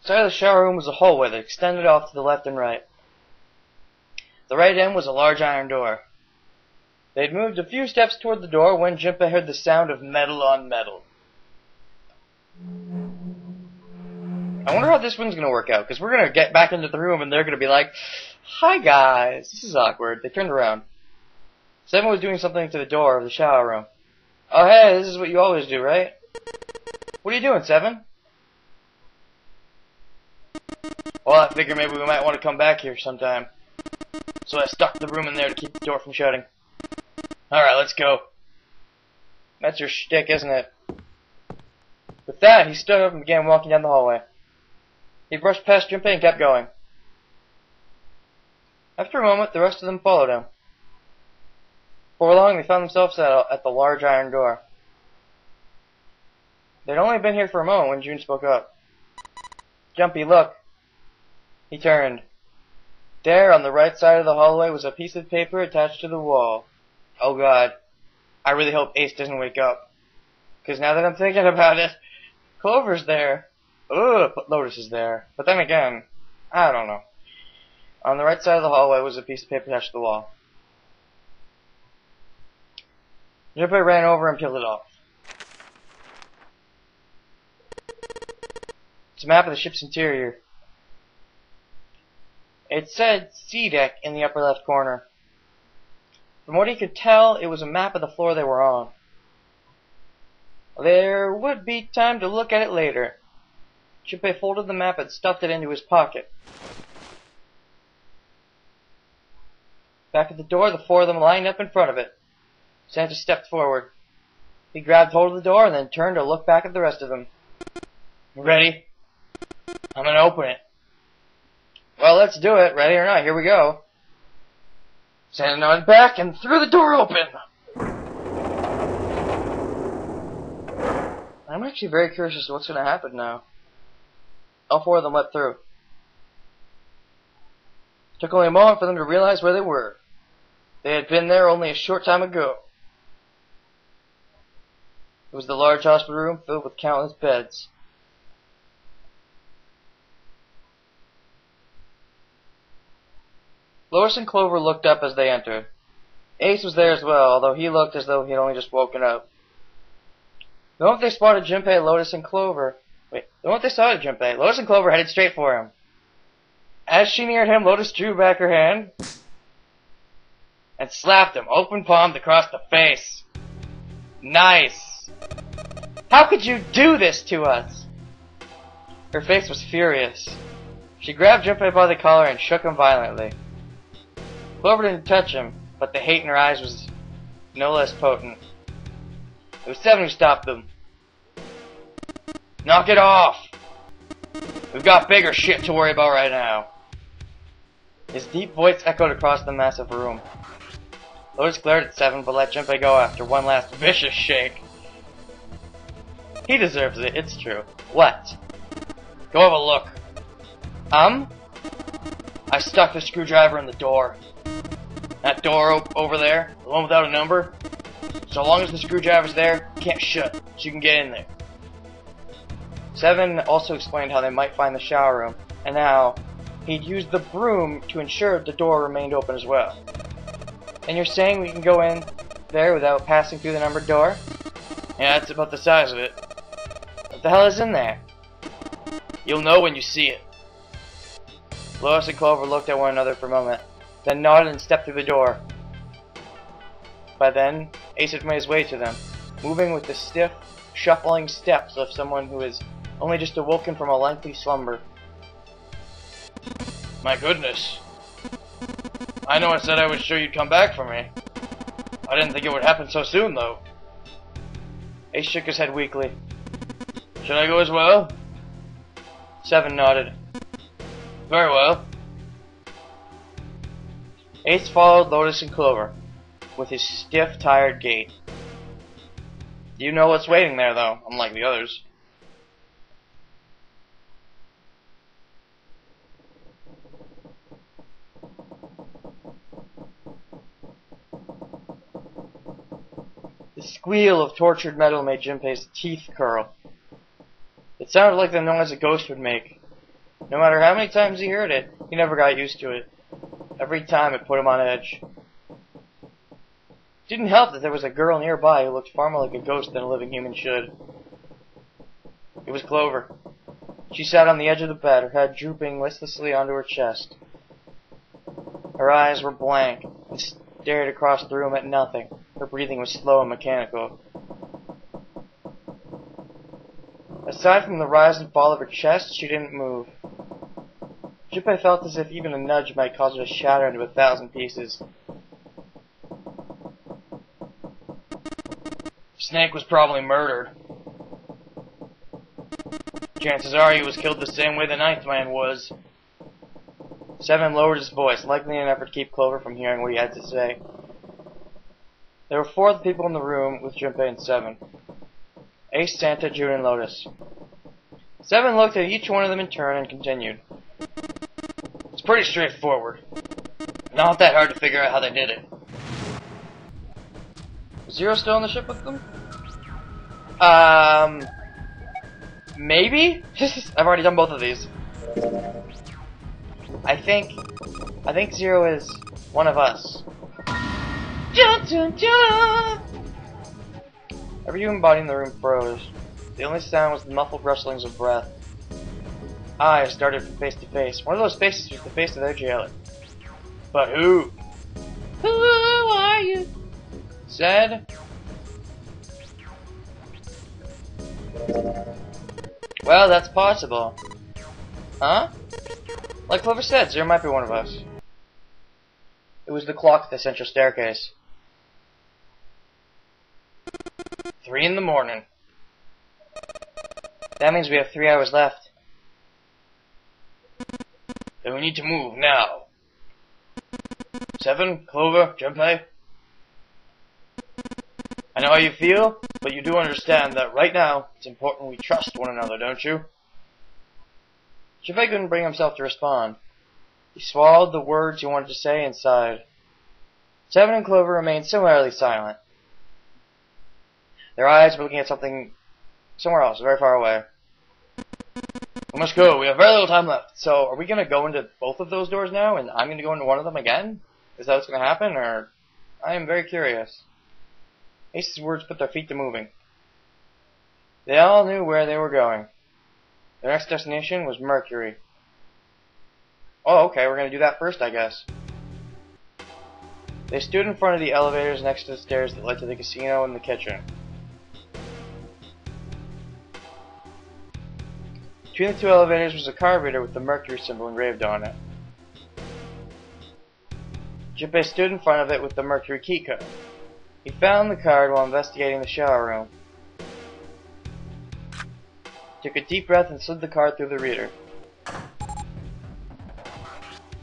Outside of the shower room was a hallway that extended off to the left and right. The right end was a large iron door. They had moved a few steps toward the door when Junpei heard the sound of metal on metal. I wonder how this one's going to work out, because we're going to get back into the room and they're going to be like, "Hi guys." This is awkward. They turned around. Seven was doing something to the door of the shower room. "Oh hey, this is what you always do, right?" "What are you doing, Seven?" "Well, I figured maybe we might want to come back here sometime. So I stuck the broom in there to keep the door from shutting." "Alright, let's go." "That's your shtick, isn't it?" With that, he stood up and began walking down the hallway. He brushed past Junpei and kept going. After a moment, the rest of them followed him. Before long, they found themselves at the large iron door. They'd only been here for a moment when June spoke up. "Jumpy, look." He turned. There, on the right side of the hallway, was a piece of paper attached to the wall. Oh god. I really hope Ace doesn't wake up. Because now that I'm thinking about it, Clover's there. Ugh, Lotus is there. But then again, I don't know. On the right side of the hallway was a piece of paper attached to the wall. Junpei ran over and peeled it off. It's a map of the ship's interior. It said C deck in the upper left corner. From what he could tell, it was a map of the floor they were on. There would be time to look at it later. Junpei folded the map and stuffed it into his pocket. Back at the door, the four of them lined up in front of it. Santa stepped forward. He grabbed hold of the door and then turned to look back at the rest of them. "Ready? I'm gonna open it." "Well, let's do it. Ready or not, here we go." Santa nodded back and threw the door open. I'm actually very curious as to what's going to happen now. All four of them leapt through. It took only a moment for them to realize where they were. They had been there only a short time ago. It was the large hospital room filled with countless beds. Lotus and Clover looked up as they entered. Ace was there as well, although he looked as though he had only just woken up. The moment they spotted Junpei, Lotus and Clover headed straight for him. As she neared him, Lotus drew back her hand and slapped him, open palmed across the face. "Nice! How could you do this to us?" Her face was furious. She grabbed Junpei by the collar and shook him violently. Clover didn't touch him, but the hate in her eyes was no less potent. It was Seven who stopped them. "Knock it off! We've got bigger shit to worry about right now." His deep voice echoed across the massive room. Lotus glared at Seven, but let Junpei go after one last vicious shake. He deserves it, it's true. "What?" "Go have a look." I stuck the screwdriver in the door. That door over there, the one without a number, so long as the screwdriver's there, it can't shut, so you can get in there. Seven also explained how they might find the shower room, and how he'd used the broom to ensure the door remained open as well. "And you're saying we can go in there without passing through the numbered door?" "Yeah, that's about the size of it." "What the hell is in there?" "You'll know when you see it." Lotus and Clover looked at one another for a moment, then nodded and stepped through the door. By then, Ace had made his way to them, moving with the stiff, shuffling steps of someone who is only just awoken from a lengthy slumber. "My goodness. I know I said I was sure you'd come back for me. I didn't think it would happen so soon, though." Ace shook his head weakly. "Should I go as well?" Seven nodded. "Very well." Ace followed Lotus and Clover, with his stiff, tired gait. You know what's waiting there, though, unlike the others. The squeal of tortured metal made Junpei's teeth curl. It sounded like the noise a ghost would make. No matter how many times he heard it, he never got used to it. Every time it put him on edge. It didn't help that there was a girl nearby who looked far more like a ghost than a living human should. It was Clover. She sat on the edge of the bed, her head drooping listlessly onto her chest. Her eyes were blank and stared across the room at nothing. Her breathing was slow and mechanical. Aside from the rise and fall of her chest, she didn't move. Junpei felt as if even a nudge might cause her to shatter into 1,000 pieces. Snake was probably murdered. Chances are he was killed the same way the ninth man was. Seven lowered his voice, likely in an effort to keep Clover from hearing what he had to say. There were 4 other people in the room with Junpei and Seven. Ace, Santa, June, and Lotus. Seven looked at each one of them in turn and continued. It's pretty straightforward. Not that hard to figure out how they did it. Was Zero still on the ship with them? Maybe? I've already done both of these. I think Zero is one of us. Dun, dun, dun. Every human body in the room froze. The only sound was the muffled rustlings of breath. Eyes darted from face to face. One of those faces was the face of their jailer. But who? Who are you? Said. Well, that's possible. Huh? Like Clover said, Zero might be one of us. It was the clock at the central staircase. 3 in the morning. That means we have 3 hours left. Then we need to move now. Seven, Clover, Junpei. I know how you feel, but you do understand that right now it's important we trust one another, don't you? Junpei couldn't bring himself to respond. He swallowed the words he wanted to say and sighed. Seven and Clover remained similarly silent. Their eyes were looking at something somewhere else, very far away. We must go. We have very little time left. So, are we going to go into both of those doors now, and I'm going to go into one of them again? Is that what's going to happen, or? I am very curious. Ace's words put their feet to moving. They all knew where they were going. Their next destination was Mercury. Oh, okay, we're going to do that first, I guess. They stood in front of the elevators next to the stairs that led to the casino and the kitchen. Between the 2 elevators was a card reader with the Mercury symbol engraved on it. Junpei stood in front of it with the Mercury key code. He found the card while investigating the shower room. Took a deep breath and slid the card through the reader.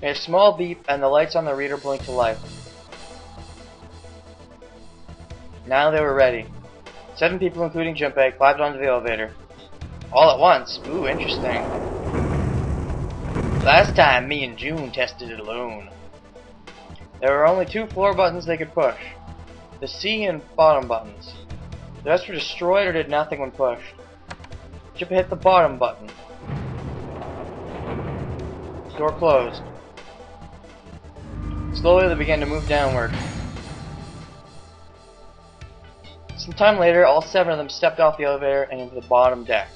Made a small beep and the lights on the reader blinked to life. Now they were ready. 7 people, including Junpei, climbed onto the elevator. All at once. Ooh, interesting. Last time, me and June tested it alone. There were only 2 floor buttons they could push. The C and bottom buttons. The rest were destroyed or did nothing when pushed. Junpei hit the bottom button. The door closed. Slowly they began to move downward. Some time later, all 7 of them stepped off the elevator and into the bottom deck.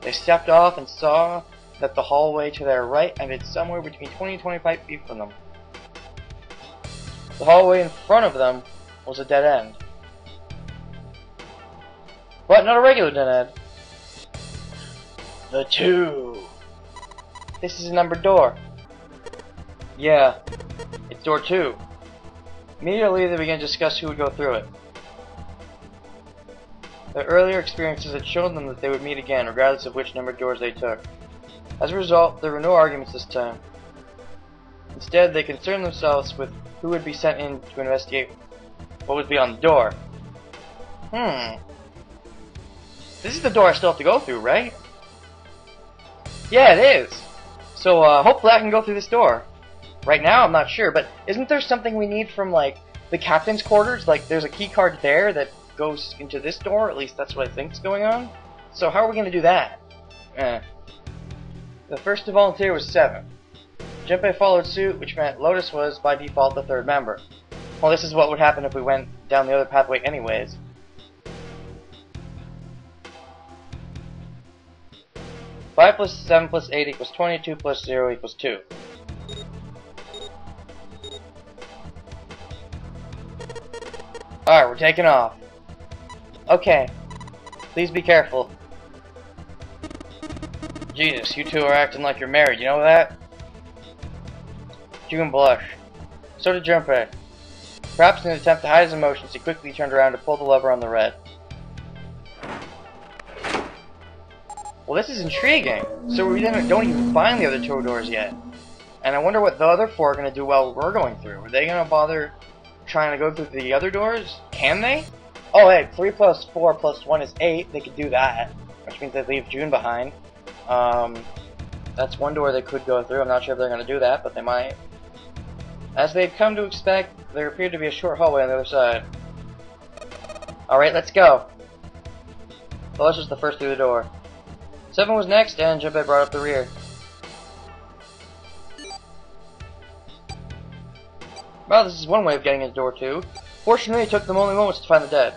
They stepped off and saw that the hallway to their right ended somewhere between 20 and 25 feet from them. The hallway in front of them was a dead end. But not a regular dead end. The 2. This is a numbered door. Yeah, it's door 2. Immediately they began to discuss who would go through it. Their earlier experiences had shown them that they would meet again, regardless of which numbered doors they took. As a result, there were no arguments this time. Instead, they concerned themselves with who would be sent in to investigate what would be on the door. This is the door I still have to go through, right? Yeah, it is. So, hopefully I can go through this door. Right now, I'm not sure, but isn't there something we need from, like, the captain's quarters? Like, there's a key card there that goes into this door, at least that's what I think is going on. So how are we going to do that? The first to volunteer was 7. Junpei followed suit, which meant Lotus was, by default, the 3rd member. Well, this is what would happen if we went down the other pathway anyways. Five plus 7 plus 8 equals 22 plus 0 equals 2. Alright, we're taking off. Okay. Please be careful. Jesus, you two are acting like you're married, you know that? June blushed. So did Junpei. Perhaps in an attempt to hide his emotions, he quickly turned around to pull the lever on the red. Well, this is intriguing. So we don't even find the other 2 doors yet. And I wonder what the other 4 are going to do while we're going through. Are they going to bother trying to go through the other doors? Can they? Oh, hey, 3 plus 4 plus 1 is 8. They could do that. Which means they leave June behind. That's one door they could go through. I'm not sure if they're going to do that, but they might. As they had come to expect, there appeared to be a short hallway on the other side. Alright, let's go. Lotus was the first through the door. 7 was next, and Junpei brought up the rear. Well, this is one way of getting into door 2. Fortunately, it took them only moments to find the dead.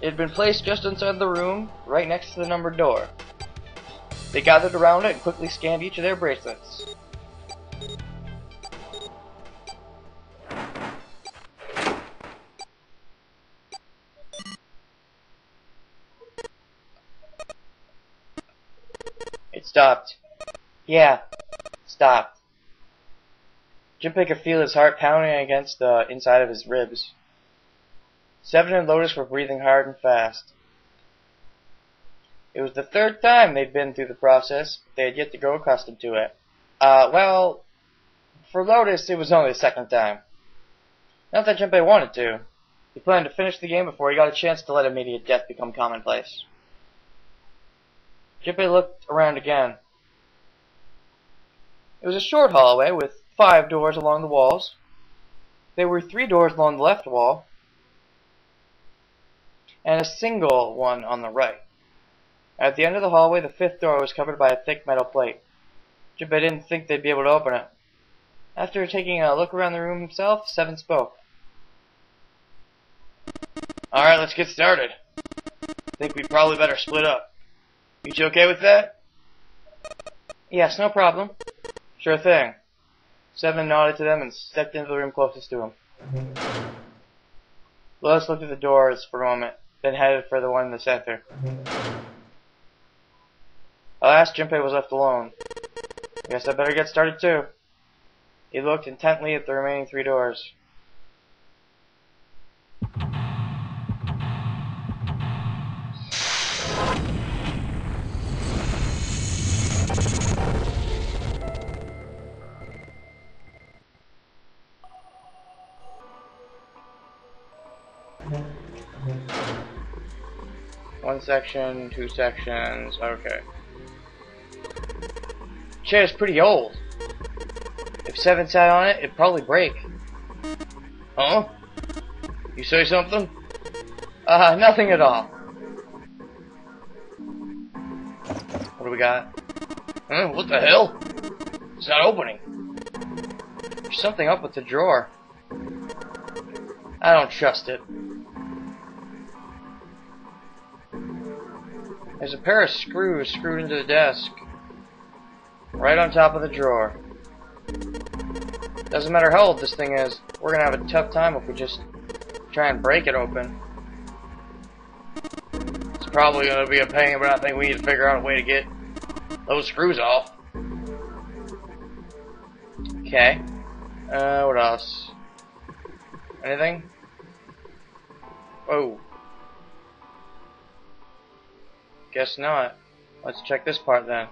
It had been placed just inside the room, right next to the numbered door. They gathered around it and quickly scanned each of their bracelets. It stopped. Yeah, stopped. Junpei could feel his heart pounding against the inside of his ribs. 7 and Lotus were breathing hard and fast. It was the 3rd time they'd been through the process, but they had yet to grow accustomed to it. Well, for Lotus, it was only the 2nd time. Not that Junpei wanted to. He planned to finish the game before he got a chance to let immediate death become commonplace. Junpei looked around again. It was a short hallway with 5 doors along the walls. There were 3 doors along the left wall, and a single one on the right. At the end of the hallway, the 5th door was covered by a thick metal plate. Junpei didn't think they'd be able to open it. After taking a look around the room himself, 7 spoke. Alright, let's get started. Think we probably better split up. You two okay with that? Yes, no problem. Sure thing. 7 nodded to them and stepped into the room closest to him. Lotus looked at the doors for a moment, then headed for the one in the center. Alas, Junpei was left alone. Guess I better get started too. He looked intently at the remaining 3 doors. One section, 2 sections, okay. Chair's pretty old. If 7 sat on it, it'd probably break. Huh? You say something? Nothing at all. What do we got? What the hell? It's not opening. There's something up with the drawer. I don't trust it. There's a pair of screws screwed into the desk. Right on top of the drawer. Doesn't matter how old this thing is, we're gonna have a tough time if we just try and break it open. It's probably gonna be a pain, but I think we need to figure out a way to get those screws off. Okay. What else? Anything? Oh. Guess not. Let's check this part then.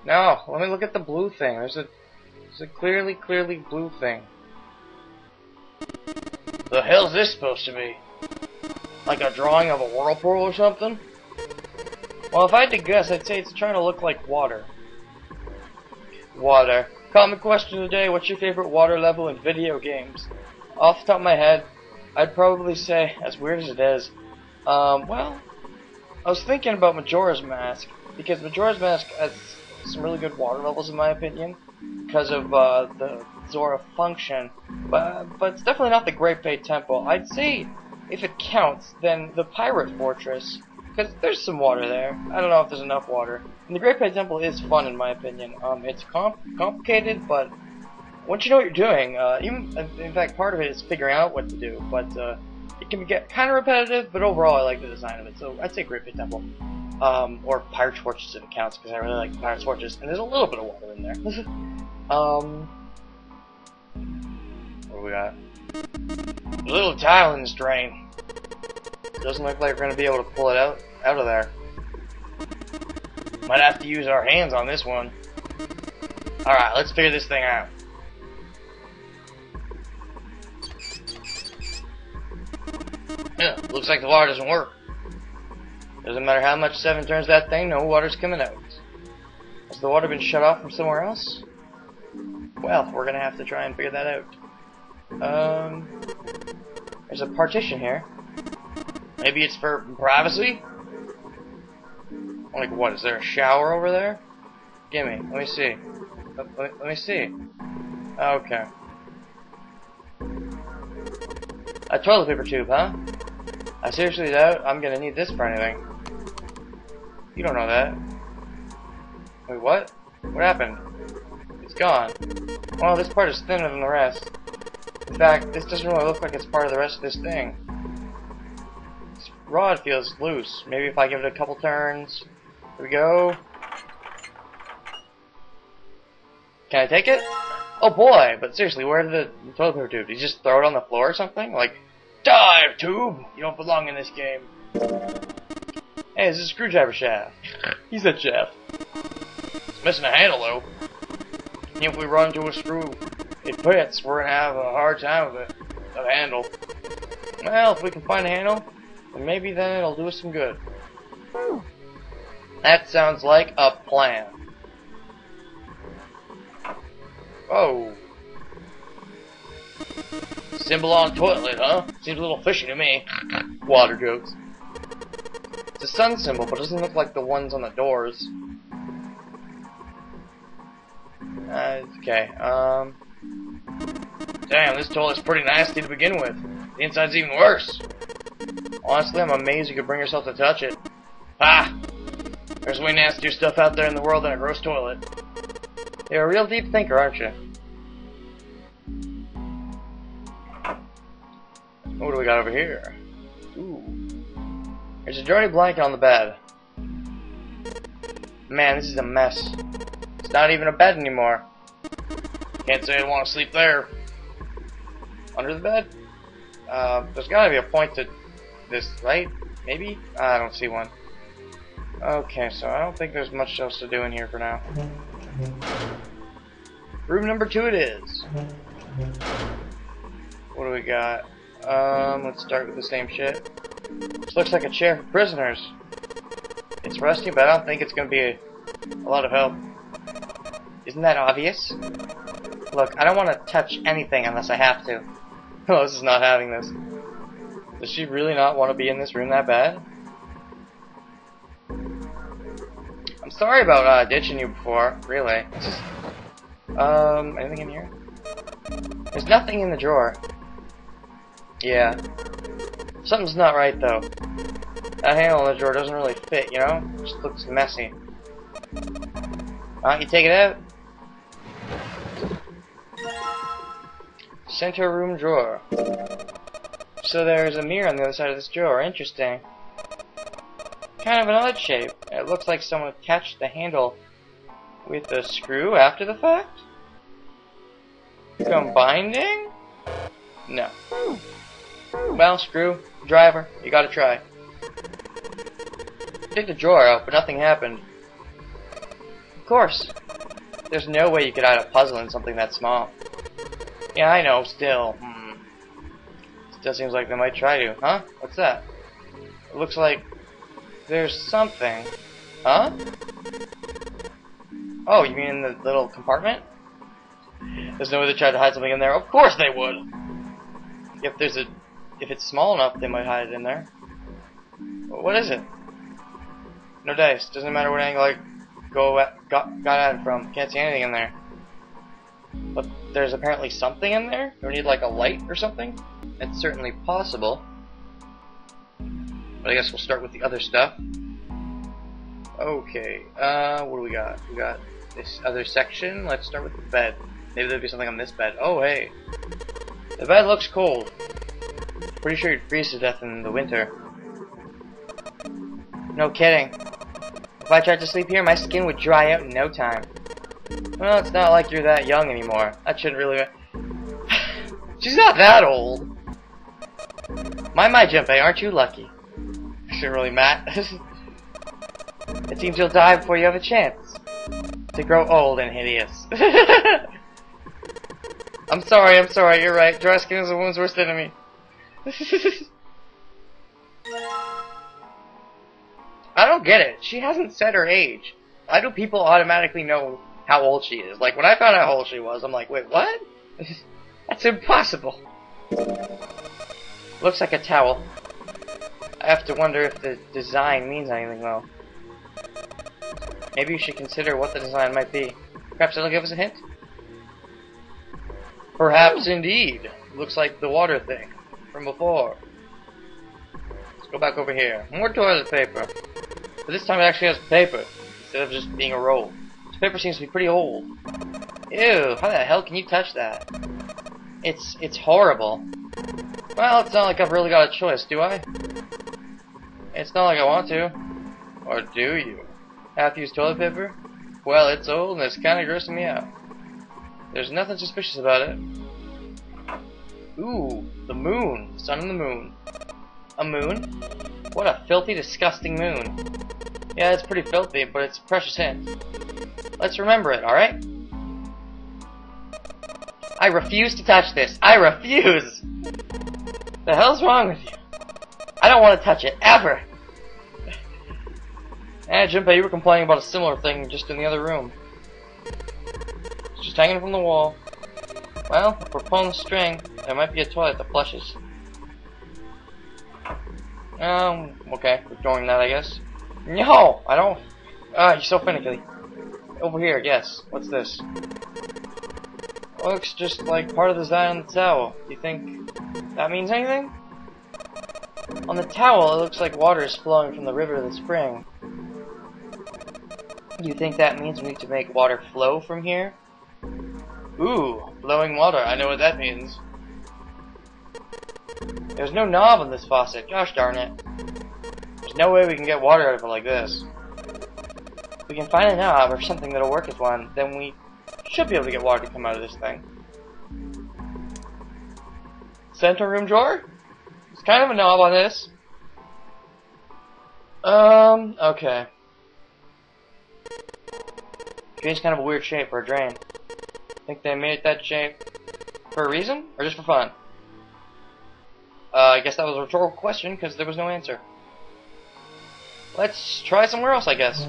No, let me look at the blue thing. There's a clearly blue thing. The hell's this supposed to be? Like a drawing of a whirlpool or something? Well, if I had to guess, I'd say it's trying to look like water. Water. Common question today, what's your favorite water level in video games? Off the top of my head, I'd probably say, as weird as it is, well, I was thinking about Majora's Mask. because Majora's Mask has some really good water levels in my opinion, because of the Zora function, but it's definitely not the Great Bay Temple. I'd say, if it counts, then the Pirate Fortress, because there's some water there. I don't know if there's enough water. And the Great Bay Temple is fun in my opinion. It's complicated, but once you know what you're doing, in fact, part of it is figuring out what to do, but it can get kind of repetitive, but overall I like the design of it, so I'd say Great Bay Temple. Or Pirate Fortress if it counts, because I really like Pirate Fortress, and there's a little bit of water in there. What do we got? A little tile in this drain. Doesn't look like we're gonna be able to pull it out of there. Might have to use our hands on this one. Alright, let's figure this thing out. Yeah, looks like the water doesn't work. Doesn't matter how much 7 turns that thing, no water's coming out. Has the water been shut off from somewhere else? Well, we're gonna have to try and figure that out. There's a partition here. Maybe it's for privacy? Like what, is there a shower over there? Gimme, let me see. Let me see. Okay. A toilet paper tube, huh? I seriously doubt I'm gonna need this for anything. You don't know that. Wait, what? What happened? It's gone. Well, this part is thinner than the rest. In fact, this doesn't really look like it's part of the rest of this thing. This rod feels loose. Maybe if I give it a couple turns. Here we go. Can I take it? Oh boy, but seriously, where did the toilet paper tube? Did you just throw it on the floor or something? Like, dive, tube! You don't belong in this game. Hey, this is a screwdriver shaft. He said shaft. It's missing a handle though. If we run into a screw it fits, we're gonna have a hard time with it. A handle. Well, if we can find a handle, then maybe then it'll do us some good. That sounds like a plan. Oh. Symbol on toilet, huh? Seems a little fishy to me. Water jokes. It's a sun symbol, but it doesn't look like the ones on the doors. Okay, damn, this toilet's pretty nasty to begin with. The inside's even worse. Honestly, I'm amazed you could bring yourself to touch it. Ah! There's way nastier stuff out there in the world than a gross toilet. You're a real deep thinker, aren't you? What do we got over here? Ooh. There's a dirty blanket on the bed. Man, this is a mess. It's not even a bed anymore. Can't say I want to sleep there. Under the bed? There's gotta be a point to this, right? Maybe? I don't see one. Okay, so I don't think there's much else to do in here for now. Room number 2 it is. What do we got? Let's start with the same shit. This looks like a chair for prisoners. It's rusty, but I don't think it's gonna be a lot of help. Isn't that obvious? Look, I don't want to touch anything unless I have to. Oh, this is not having this. Does she really not want to be in this room that bad? I'm sorry about ditching you before, really. It's just, anything in here? There's nothing in the drawer. Yeah. Something's not right though. That handle in the drawer doesn't really fit, you know? It just looks messy. Why don't you take it out? Center room drawer. So there's a mirror on the other side of this drawer. Interesting. Kind of an odd shape. It looks like someone attached the handle with a screw after the fact? Combining? No. Well, screw, driver, you gotta try. Take the drawer out, but nothing happened. Of course. There's no way you could hide a puzzle in something that small. Yeah, I know, still. Still seems like they might try to. Huh? What's that? It looks like there's something. Huh? Oh, you mean in the little compartment? There's no way they tried to hide something in there. Of course they would! If it's small enough, they might hide it in there. What is it? No dice. Doesn't matter what angle I got at it from. Can't see anything in there. But there's apparently something in there? Do we need like a light or something? It's certainly possible. But I guess we'll start with the other stuff. Okay, what do we got? We got this other section. Let's start with the bed. Maybe there'll be something on this bed. Oh, hey. The bed looks cold. Pretty sure you'd freeze to death in the winter. No kidding. If I tried to sleep here, my skin would dry out in no time. Well, it's not like you're that young anymore. That shouldn't really... She's not that old. My Junpei, aren't you lucky? Shouldn't really matter. It seems you'll die before you have a chance to grow old and hideous. I'm sorry, you're right. Dry skin is a woman's worst enemy. I don't get it. She hasn't said her age. Why do people automatically know how old she is? Like, when I found out how old she was, I'm like, wait, what? That's impossible. Looks like a towel. I have to wonder if the design means anything, though. Maybe you should consider what the design might be. Perhaps it'll give us a hint? Perhaps indeed. Looks like the water thing from before. Let's go back over here. More toilet paper. But this time it actually has paper, instead of just being a roll. This paper seems to be pretty old. Ew, how the hell can you touch that? It's horrible. Well, it's not like I've really got a choice, do I? It's not like I want to. Or do you? Half-used toilet paper? Well, it's old and it's kinda grossing me out. There's nothing suspicious about it. Ooh, the moon. Sun and the moon. A moon? What a filthy, disgusting moon. Yeah, it's pretty filthy, but it's a precious hint. Let's remember it, alright? I refuse to touch this. I refuse! The hell's wrong with you? I don't want to touch it, ever! Junpei, you were complaining about a similar thing just in the other room. It's just hanging from the wall. Well, if we're pulling the string, there might be a toilet that flushes. Okay, we're ignoring that, I guess. No, I don't. You're so finicky. Over here, yes. What's this? Looks just like part of the design on the towel. Do you think that means anything? On the towel, it looks like water is flowing from the river to the spring. Do you think that means we need to make water flow from here? Ooh, flowing water. I know what that means. There's no knob on this faucet. Gosh darn it. There's no way we can get water out of it like this. If we can find a knob or something that'll work as one, then we should be able to get water to come out of this thing. Center room drawer? There's kind of a knob on this. Okay. Drain's kind of a weird shape for a drain. Think they made it that shape for a reason? Or just for fun? I guess that was a rhetorical question, because there was no answer. Let's try somewhere else, I guess.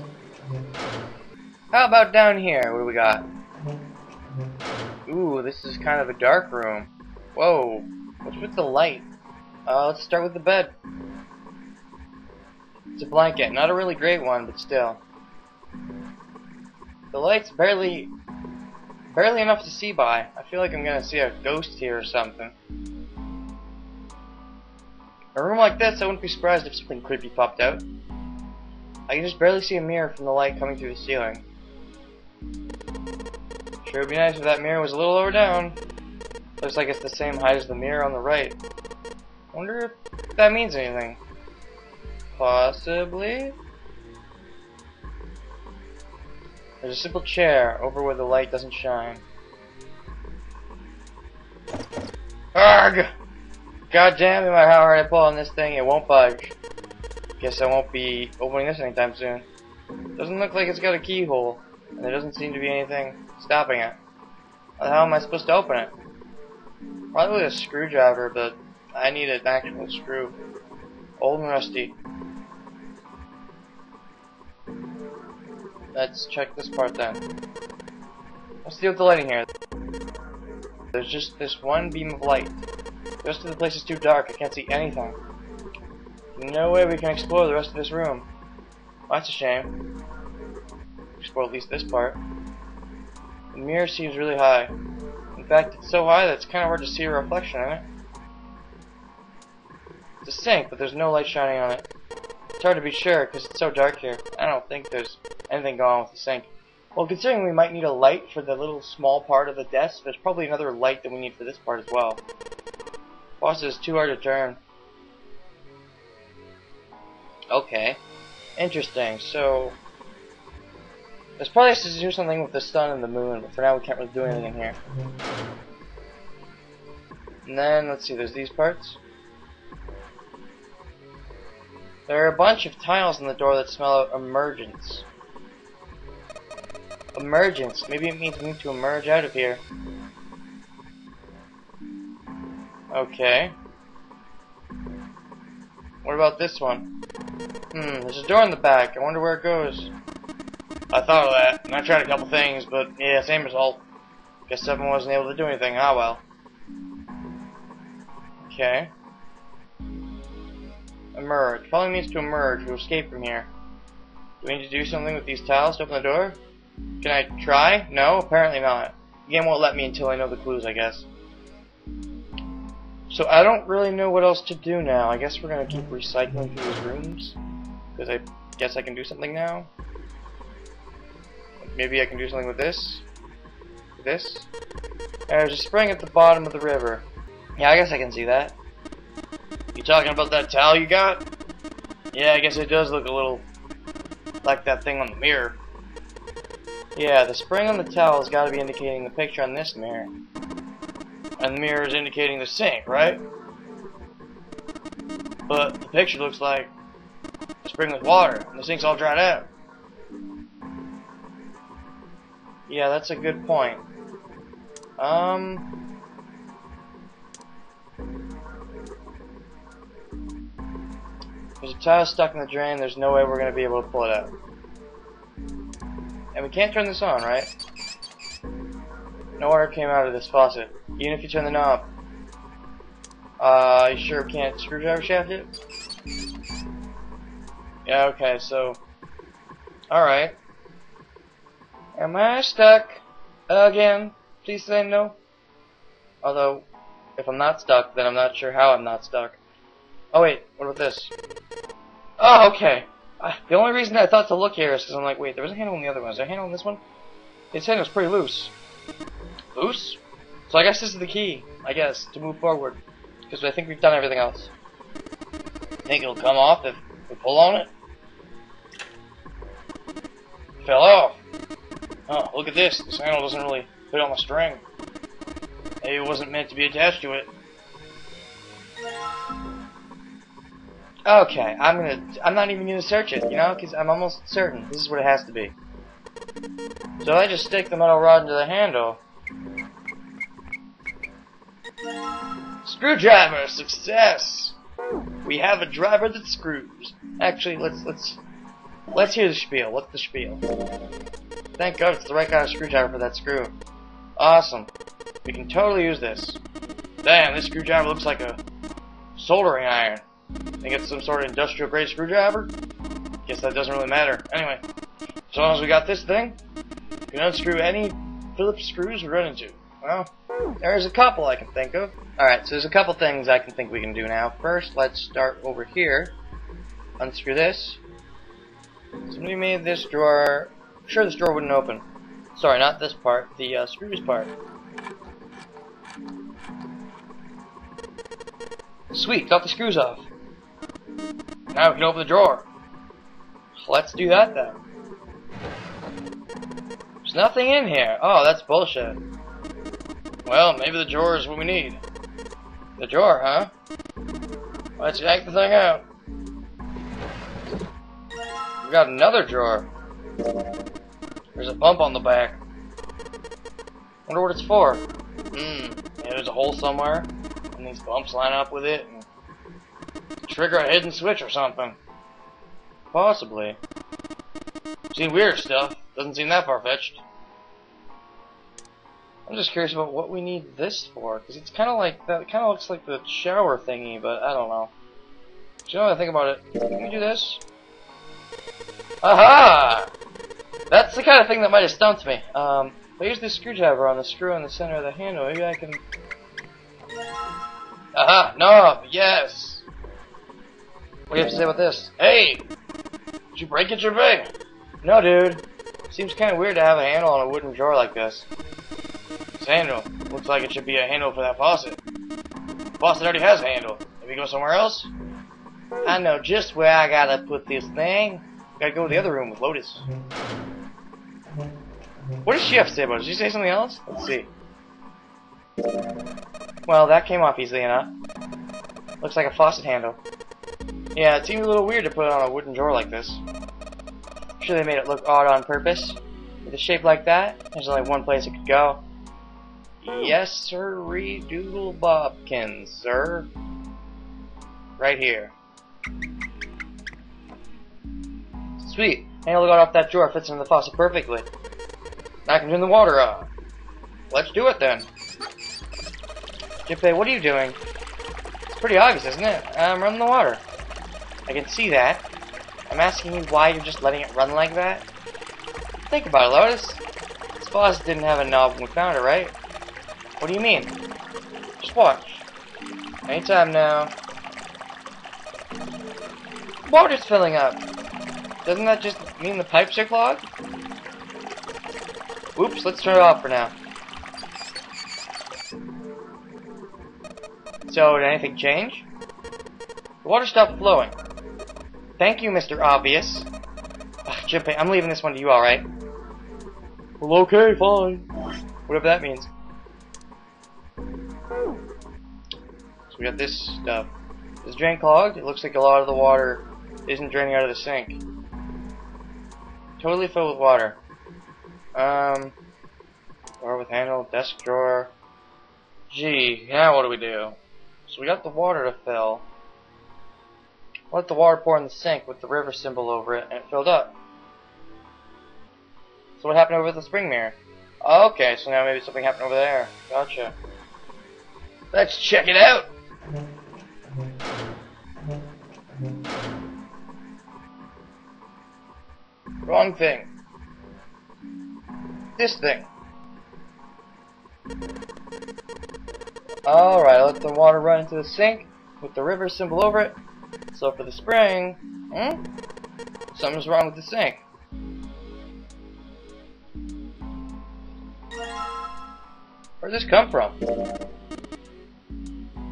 How about down here? What do we got? Ooh, this is kind of a dark room. Whoa, what's with the light? Let's start with the bed. It's a blanket, not a really great one, but still. The light's barely enough to see by. I feel like I'm gonna see a ghost here or something. A room like this, I wouldn't be surprised if something creepy popped out. I can just barely see a mirror from the light coming through the ceiling. Sure would be nice if that mirror was a little lower down. Looks like it's the same height as the mirror on the right. Wonder if that means anything. Possibly? There's a simple chair over where the light doesn't shine. Arrgh! God damn, no matter how hard I pull on this thing, it won't budge. Guess I won't be opening this anytime soon. Doesn't look like it's got a keyhole, and there doesn't seem to be anything stopping it. How the hell am I supposed to open it? Probably with a screwdriver, but I need an actual screw. Old and rusty. Let's check this part then. Let's deal with the lighting here. There's just this one beam of light. The rest of the place is too dark, I can't see anything. No way we can explore the rest of this room. Well, that's a shame. Explore at least this part. The mirror seems really high. In fact, it's so high that it's kind of hard to see a reflection in it. It's a sink, but there's no light shining on it. It's hard to be sure because it's so dark here. I don't think there's anything going on with the sink. Well, considering we might need a light for the little small part of the desk, there's probably another light that we need for this part as well. Boss is too hard to turn. Okay. Interesting. So there's probably has to do something with the sun and the moon, but for now we can't really do anything here. And then, let's see, there's these parts. There are a bunch of tiles on the door that smell of emergence. Emergence. Maybe it means we need to emerge out of here. Okay. What about this one? There's a door in the back. I wonder where it goes. I thought of that, and I tried a couple things, but yeah, same result. Guess someone wasn't able to do anything. Ah well. Okay. Emerge. Following means to emerge, to escape from here. Do we need to do something with these tiles to open the door? Can I try? No, apparently not. The game won't let me until I know the clues, I guess. So I don't really know what else to do now. I guess we're gonna keep recycling through these rooms. Because I guess I can do something now. Maybe I can do something with this. With this. There's a spring at the bottom of the river. Yeah, I guess I can see that. You talking about that towel you got? Yeah, I guess it does look a little like that thing on the mirror. Yeah, the spring on the towel has got to be indicating the picture on this mirror. And the mirror is indicating the sink, right? But the picture looks like a spring with water, and the sink's all dried out. Yeah, that's a good point. There's a tile stuck in the drain, there's no way we're going to be able to pull it out. And we can't turn this on, right? No water came out of this faucet, even if you turn the knob. You sure we can't screwdriver shaft it? Yeah, okay, so... Alright. Am I stuck? Again? Please say no. Although, if I'm not stuck, then I'm not sure how I'm not stuck. Oh wait, what about this? Oh, okay. The only reason I thought to look here is because I'm like, wait, there was a handle on the other one. Is there a handle on this one? This handle's pretty loose. Loose? So I guess this is the key, I guess, to move forward. Because I think we've done everything else. Think it'll come off if we pull on it? Fell off. Oh, look at this. This handle doesn't really fit on the string. Maybe it wasn't meant to be attached to it. Okay, I'm not even gonna search it, you know, because I'm almost certain this is what it has to be. So I just stick the metal rod into the handle. Screwdriver success. We have a driver that screws. Actually, let's hear the spiel. What's the spiel? Thank God it's the right kind of screwdriver for that screw. Awesome. We can totally use this. Damn, this screwdriver looks like a soldering iron. Think it's some sort of industrial grade screwdriver? Guess that doesn't really matter. Anyway, as long as we got this thing, we can unscrew any Phillips screws we run into. Well, there's a couple I can think of. Alright, so there's a couple things I can think we can do now. First, let's start over here. Unscrew this. Somebody made this drawer. I'm sure this drawer wouldn't open. Sorry, not this part. The screws part. Sweet, got the screws off. Now we can open the drawer. Let's do that then. There's nothing in here. Oh, that's bullshit. Well, maybe the drawer is what we need. The drawer, huh? Let's yank the thing out. We got another drawer. There's a bump on the back. Wonder what it's for. Yeah, there's a hole somewhere, and these bumps line up with it, and trigger a hidden switch or something. Possibly. Seen weird stuff. Doesn't seem that far-fetched. I'm just curious about what we need this for, because it's kind of like that. It kind of looks like the shower thingy, but I don't know. So you know what I think about it? Can we do this? Aha! That's the kind of thing that might have stumped me. If I use this screwdriver on the screw in the center of the handle, maybe I can... Aha! Knob! Yes! What do you have to say about this? Hey! Did you break it, Gervais? No, dude. Seems kind of weird to have a handle on a wooden drawer like this. This handle. Looks like it should be a handle for that faucet. The faucet already has a handle. Maybe go somewhere else? I know just where I gotta put this thing. Gotta go to the other room with Lotus. What does she have to say about it? Did she say something else? Let's see. Well, that came off easily enough. Looks like a faucet handle. Yeah, it seemed a little weird to put it on a wooden drawer like this. Sure they made it look odd on purpose. With a shape like that, there's only one place it could go. Yes, sir, doodle bobkins, sir. Right here. Sweet. Handle got off that drawer, fits into the faucet perfectly. Now I can turn the water off. Let's do it then. Jippei, what are you doing? It's pretty obvious, isn't it? I'm running the water. I can see that. I'm asking you why you're just letting it run like that. Think about it, Lotus. This faucet didn't have a knob when we found it, right? What do you mean? Just watch. Anytime now. Water's filling up. Doesn't that just mean the pipes are clogged? Oops, let's turn it off for now. So, did anything change? The water stopped flowing. Thank you, Mr. Obvious. Ugh, Jippei, I'm leaving this one to you, alright? Well, okay, fine. Whatever that means. So we got this stuff. Is the drain clogged? It looks like a lot of the water isn't draining out of the sink. Totally filled with water. Drawer with handle, desk drawer. Gee, now what do we do? So we got the water to fill. Let the water pour in the sink with the river symbol over it, and it filled up. So what happened over the spring mirror? Okay, so now maybe something happened over there. Gotcha. Let's check it out! Wrong thing. This thing. Alright, let the water run into the sink with the river symbol over it. So for the spring, something's wrong with the sink. Where'd this come from? So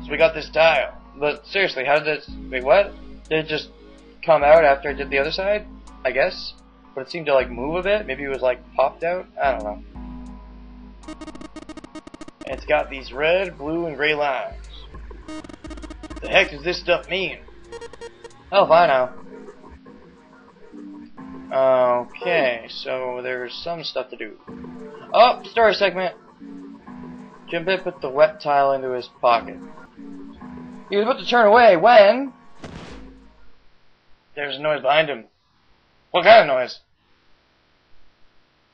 we got this tile. But seriously, how did this... Wait, what? Did it just come out after I did the other side? I guess. But it seemed to like move a bit. Maybe it was like popped out. I don't know. And it's got these red, blue, and gray lines. What the heck does this stuff mean? Oh, if I know. Okay, so there's some stuff to do. Oh, story segment. Jimpei put the wet tile into his pocket. He was about to turn away when... There's a noise behind him. What kind of noise?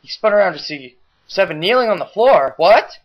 He spun around to see Seven kneeling on the floor. What?